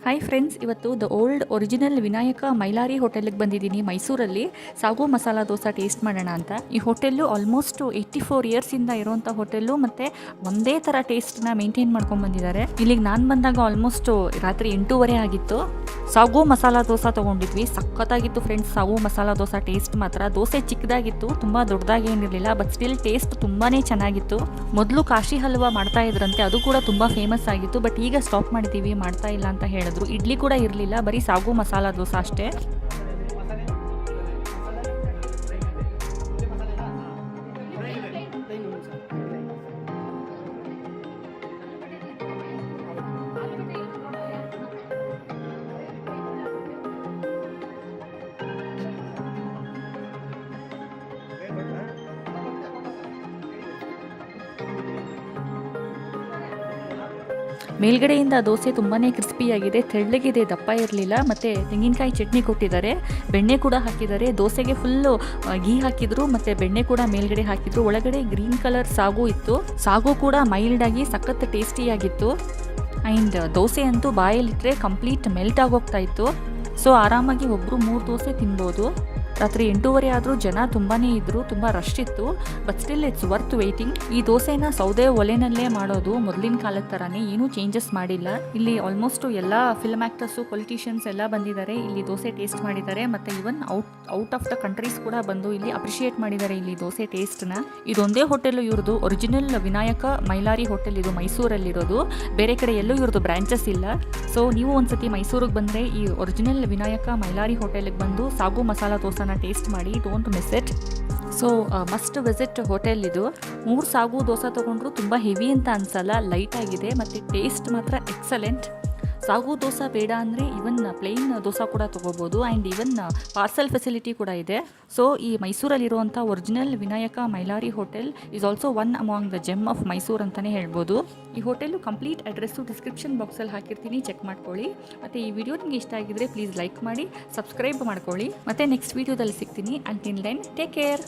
Hi friends, ಇವತ್ತು the old original Vinayaka Mylari ಹೋಟೆಲ್ಗೆ ಬಂದಿದ್ದೀನಿ ಮೈಸೂರಲ್ಲಿ. ಸಾಗು ಮಸಾಲ ದೋಸೆ ಟೇಸ್ಟ್ ಮಾಡೋಣ ಅಂತ. ಈ ಹೋಟೆಲ್ಲು ಆಲ್ಮೋಸ್ಟ್ 84 ಇಯರ್ಸಿಂದ ಇರೋಂಥ ಹೋಟೆಲ್ಲು, ಮತ್ತು ಒಂದೇ ಥರ ಟೇಸ್ಟ್ನ ಮೇಂಟೈನ್ ಮಾಡ್ಕೊಂಡು ಬಂದಿದ್ದಾರೆ. ಇಲ್ಲಿಗೆ ನಾನು ಬಂದಾಗ ಆಲ್ಮೋಸ್ಟ್ ರಾತ್ರಿ 8:30 ಆಗಿತ್ತು. ಸಾಗು ಮಸಾಲ ದೋಸೆ ತೊಗೊಂಡಿದ್ವಿ, ಸಖತ್ತಾಗಿತ್ತು ಫ್ರೆಂಡ್ಸ್. ಸಾಗು ಮಸಾಲ ದೋಸೆ ಟೇಸ್ಟ್ ಮಾತ್ರ, ದೋಸೆ ಚಿಕ್ಕದಾಗಿತ್ತು, ತುಂಬ ದೊಡ್ಡದಾಗಿ ಏನಿರಲಿಲ್ಲ, ಬಟ್ ಸ್ಟಿಲ್ ಟೇಸ್ಟ್ ತುಂಬಾ ಚೆನ್ನಾಗಿತ್ತು. ಮೊದಲು ಕಾಶಿ ಹಲ್ವಾ ಮಾಡ್ತಾ ಇದ್ರಂತೆ, ಅದು ಕೂಡ ತುಂಬ ಫೇಮಸ್ ಆಗಿತ್ತು. ಬಟ್ ಈಗ ಸ್ಟಾಪ್ ಮಾಡಿದ್ದೀವಿ, ಮಾಡ್ತಾ ಇಲ್ಲ ಅಂತ ಹೇಳಿದ್ರು. ಇಡ್ಲಿ ಕೂಡ ಇರಲಿಲ್ಲ, ಬರೀ ಸಾಗು ಮಸಾಲ ದೋಸೆ ಅಷ್ಟೇ. ಮೇಲ್ಗಡೆಯಿಂದ ದೋಸೆ ತುಂಬಾ ಕ್ರಿಸ್ಪಿಯಾಗಿದೆ, ತೆಳ್ಳಗಿದೆ, ದಪ್ಪ ಇರಲಿಲ್ಲ. ಮತ್ತು ತೆಂಗಿನಕಾಯಿ ಚಟ್ನಿ ಕೊಟ್ಟಿದ್ದಾರೆ, ಬೆಣ್ಣೆ ಕೂಡ ಹಾಕಿದ್ದಾರೆ. ದೋಸೆಗೆ ಫುಲ್ಲು ಘೀ ಹಾಕಿದ್ರು, ಮತ್ತು ಬೆಣ್ಣೆ ಕೂಡ ಮೇಲ್ಗಡೆ ಹಾಕಿದ್ರು. ಒಳಗಡೆ ಗ್ರೀನ್ ಕಲರ್ ಸಾಗು ಇತ್ತು. ಸಾಗು ಕೂಡ ಮೈಲ್ಡಾಗಿ ಸಖತ್ ಟೇಸ್ಟಿಯಾಗಿತ್ತು. ಆ್ಯಂಡ್ ದೋಸೆ ಅಂತೂ ಬಾಯಲ್ಲಿಟ್ಟರೆ ಕಂಪ್ಲೀಟ್ ಮೆಲ್ಟ್ ಆಗೋಗ್ತಾ ಇತ್ತು. ಸೊ ಆರಾಮಾಗಿ ಒಬ್ಬರು 3 ದೋಸೆ ತಿನ್ಬೋದು. ರಾತ್ರಿ 8:30 ಆದರೂ ಜನ ತುಂಬಾ ಇದ್ದರು, ತುಂಬ ರಶ್ ಇತ್ತು. But still it's worth waiting. ಈ ದೋಸೆನ ಸೌದೆ ಒಲೆನಲ್ಲೇ ಮಾಡೋದು, ಮೊದಲಿನ ಕಾಲದ ಥರನೇ, ಏನೂ ಚೇಂಜಸ್ ಮಾಡಿಲ್ಲ. ಇಲ್ಲಿ ಆಲ್ಮೋಸ್ಟ್ ಎಲ್ಲ ಫಿಲ್ಮ್ ಆ್ಯಕ್ಟರ್ಸು, ಪೊಲಿಟಿಷಿಯನ್ಸ್ ಎಲ್ಲ ಬಂದಿದ್ದಾರೆ, ಇಲ್ಲಿ ದೋಸೆ ಟೇಸ್ಟ್ ಮಾಡಿದ್ದಾರೆ. ಮತ್ತು ಇವನ್ ಔಟ್ ಆಫ್ ದ ಕಂಟ್ರೀಸ್ ಕೂಡ ಬಂದು ಇಲ್ಲಿ ಅಪ್ರಿಷಿಯೇಟ್ ಮಾಡಿದ್ದಾರೆ ಇಲ್ಲಿ ದೋಸೆ ಟೇಸ್ಟ್ನ. ಇದೊಂದೇ ಹೋಟೆಲು ಇವ್ರದ್ದು, ಒರಿಜಿನಲ್ ವಿನಾಯಕ ಮೈಲಾರಿ ಹೋಟೆಲ್, ಇದು ಮೈಸೂರಲ್ಲಿರೋದು. ಬೇರೆ ಕಡೆ ಎಲ್ಲೂ ಇವ್ರದ್ದು ಬ್ರಾಂಚಸ್ ಇಲ್ಲ. ಸೊ ನೀವು ಒಂದ್ಸತಿ ಮೈಸೂರಿಗೆ ಬಂದರೆ ಈ ಒರಿಜಿನಲ್ ವಿನಾಯಕ ಮೈಲಾರಿ ಹೋಟೆಲ್ಗೆ ಬಂದು ಸಾಗು ಮಸಾಲ ದೋಸೆನ ಟೇಸ್ಟ್ ಮಾಡಿ, don't miss it. So must visit hotel ಇದು. 3 ಸಾಗು ದೋಸೆ ತೊಗೊಂಡ್ರು ತುಂಬ ಹೆವಿ ಅಂತ ಅನ್ಸಲ್ಲ, ಲೈಟ್ ಆಗಿದೆ, ಮತ್ತು ಟೇಸ್ಟ್ ಮಾತ್ರ ಎಕ್ಸಲೆಂಟ್. ಸಾಗು ದೋಸೆ ಬೇಡ ಅಂದರೆ ಇವನ್ ಪ್ಲೇನ್ ದೋಸೆ ಕೂಡ ತೊಗೋಬೋದು. ಆ್ಯಂಡ್ ಇವನ್ ಪಾರ್ಸಲ್ ಫೆಸಿಲಿಟಿ ಕೂಡ ಇದೆ. ಸೊ ಈ ಮೈಸೂರಲ್ಲಿರುವಂಥ original Vinayaka Mylari hotel is also one among the gem of Mysuru ಅಂತಲೇ ಹೇಳ್ಬೋದು. ಈ ಹೋಟೆಲು ಕಂಪ್ಲೀಟ್ ಅಡ್ರೆಸ್ಸು ಡಿಸ್ಕ್ರಿಪ್ಷನ್ ಬಾಕ್ಸಲ್ಲಿ ಹಾಕಿರ್ತೀನಿ, ಚೆಕ್ ಮಾಡ್ಕೊಳ್ಳಿ. ಮತ್ತು ಈ ವಿಡಿಯೋ ನಿಮಗೆ ಇಷ್ಟ ಆಗಿದ್ರೆ ಪ್ಲೀಸ್ ಲೈಕ್ ಮಾಡಿ, ಸಬ್ಸ್ಕ್ರೈಬ್ ಮಾಡ್ಕೊಳ್ಳಿ. ಮತ್ತು ನೆಕ್ಸ್ಟ್ ವೀಡಿಯೋದಲ್ಲಿ ಸಿಗ್ತೀನಿ. Until then take care.